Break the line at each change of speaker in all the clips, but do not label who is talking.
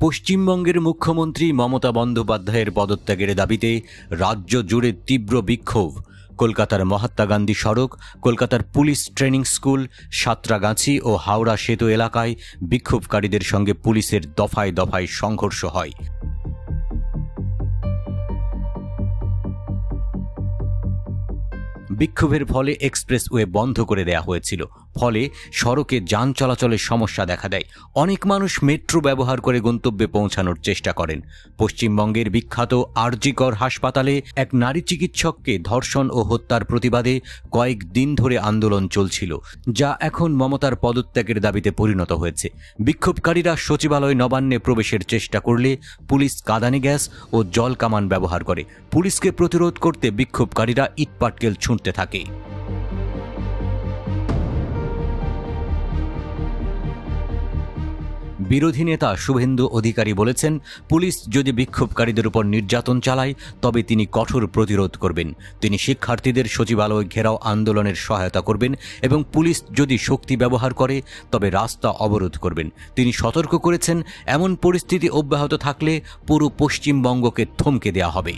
পশ্চিমবঙ্গের মুখ্যমন্ত্রী মমতা বন্দ্যোপাধ্যায়ের পদত্যাগের দাবিতে রাজ্য জুড়ে তীব্র বিক্ষোভ। কলকাতার মহাত্মা গান্ধী সড়ক, কলকাতার পুলিশ ট্রেনিং স্কুল, সাঁতরাগাছি ও হাওড়া সেতু এলাকায় বিক্ষোভকারীদের সঙ্গে পুলিশের দফায় দফায় সংঘর্ষ হয়। বিক্ষোভের ফলে এক্সপ্রেসওয়ে বন্ধ করে দেওয়া হয়েছিল, ফলে সড়কে যান চলাচলের সমস্যা দেখা দেয়। অনেক মানুষ মেট্রো ব্যবহার করে গন্তব্যে পৌঁছানোর চেষ্টা করেন। পশ্চিমবঙ্গের বিখ্যাত আর.জি. কর হাসপাতালে এক নারী চিকিৎসককে ধর্ষণ ও হত্যার প্রতিবাদে কয়েকদিন ধরে আন্দোলন চলছিল, যা এখন মমতার পদত্যাগের দাবিতে পরিণত হয়েছে। বিক্ষোভকারীরা সচিবালয় নবান্নে প্রবেশের চেষ্টা করলে পুলিশ কাঁদানে গ্যাস ও জল কামান ব্যবহার করে। পুলিশকে প্রতিরোধ করতে বিক্ষোভকারীরা ইটপাটকেল ছুঁড়তে থাকে। বিরোধী নেতা শুভেন্দু অধিকারী বলেছেন, পুলিশ যদি বিক্ষোভকারীদের উপর নির্যাতন চালায় তবে তিনি কঠোর প্রতিরোধ করবেন। তিনি শিক্ষার্থীদের সচিবালয় ঘেরাও আন্দোলনের সহায়তা করবেন এবং পুলিশ যদি শক্তি ব্যবহার করে তবে রাস্তা অবরোধ করবেন। তিনি সতর্ক করেছেন, এমন পরিস্থিতি অব্যাহত থাকলে পুরো পশ্চিমবঙ্গকে থমকে দেওয়া হবে।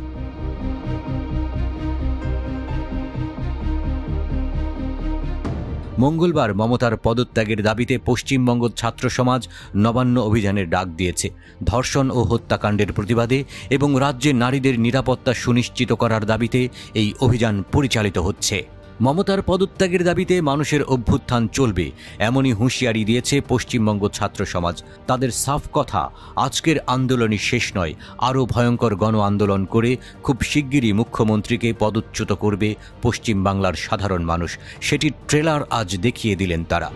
মঙ্গলবার মমতার পদত্যাগের দাবিতে পশ্চিমবঙ্গ ছাত্র সমাজ নবান্ন অভিযানের ডাক দিয়েছে। ধর্ষণ ও হত্যাকাণ্ডের প্রতিবাদে এবং রাজ্যে নারীদের নিরাপত্তা সুনিশ্চিত করার দাবিতে এই অভিযান পরিচালিত হচ্ছে। মমতার পদত্যাগের দাবিতে মানুষের অভ্যুত্থান চলবে, এমনই হুঁশিয়ারি দিয়েছে পশ্চিমবঙ্গ ছাত্র সমাজ। তাদের সাফ কথা, আজকের আন্দোলনই শেষ নয়, আরও ভয়ঙ্কর গণ আন্দোলন করে খুব শিগগিরই মুখ্যমন্ত্রীকে পদচ্যুত করবে পশ্চিমবাংলার সাধারণ মানুষ। সেটির ট্রেলার আজ দেখিয়ে দিলেন তারা।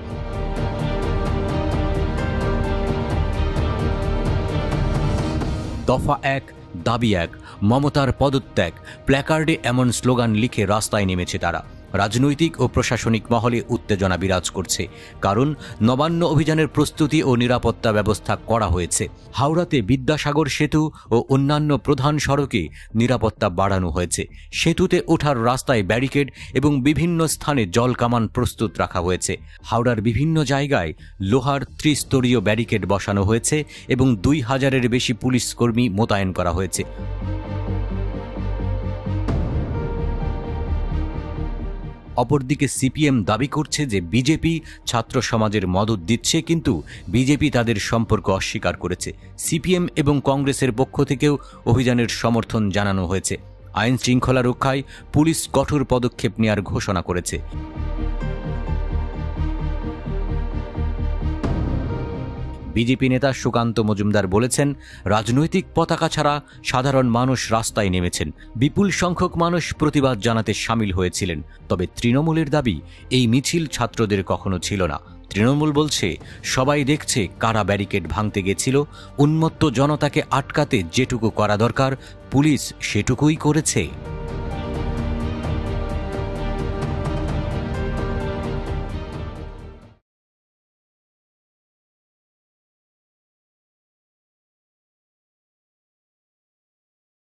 দফা এক, দাবি এক, মমতার পদত্যাগ। প্ল্যাকার্ডে এমন স্লোগান লিখে রাস্তায় নেমেছে তারা। রাজনৈতিক ও প্রশাসনিক মহলে উত্তেজনা বিরাজ করছে, কারণ নবান্ন অভিযানের প্রস্তুতি ও নিরাপত্তা ব্যবস্থা করা হয়েছে। হাওড়াতে বিদ্যাসাগর সেতু ও অন্যান্য প্রধান সড়কে নিরাপত্তা বাড়ানো হয়েছে। সেতুতে ওঠার রাস্তায় ব্যারিকেড এবং বিভিন্ন স্থানে জল কামান প্রস্তুত রাখা হয়েছে। হাওড়ার বিভিন্ন জায়গায় লোহার ত্রিস্তরীয় ব্যারিকেড বসানো হয়েছে এবং 2000-এর বেশি পুলিশ কর্মী মোতায়েন করা হয়েছে। অপরদিকে সিপিএম দাবি করছে যে বিজেপি ছাত্র সমাজের মদত দিচ্ছে, কিন্তু বিজেপি তাদের সম্পর্ক অস্বীকার করেছে। সিপিএম এবং কংগ্রেসের পক্ষ থেকেও অভিযানের সমর্থন জানানো হয়েছে। আইন শৃঙ্খলা রক্ষায় পুলিশ কঠোর পদক্ষেপ নেওয়ার ঘোষণা করেছে। বিজেপি নেতা সুকান্ত মজুমদার বলেছেন, রাজনৈতিক পতাকা ছাড়া সাধারণ মানুষ রাস্তায় নেমেছেন। বিপুল সংখ্যক মানুষ প্রতিবাদ জানাতে সামিল হয়েছিলেন। তবে তৃণমূলের দাবি, এই মিছিল ছাত্রদের কখনো ছিল না। তৃণমূল বলছে, সবাই দেখছে কারা ব্যারিকেড ভাঙতে গেছিল। উন্মত্ত জনতাকে আটকাতে যেটুকু করা দরকার পুলিশ সেটুকুই করেছে।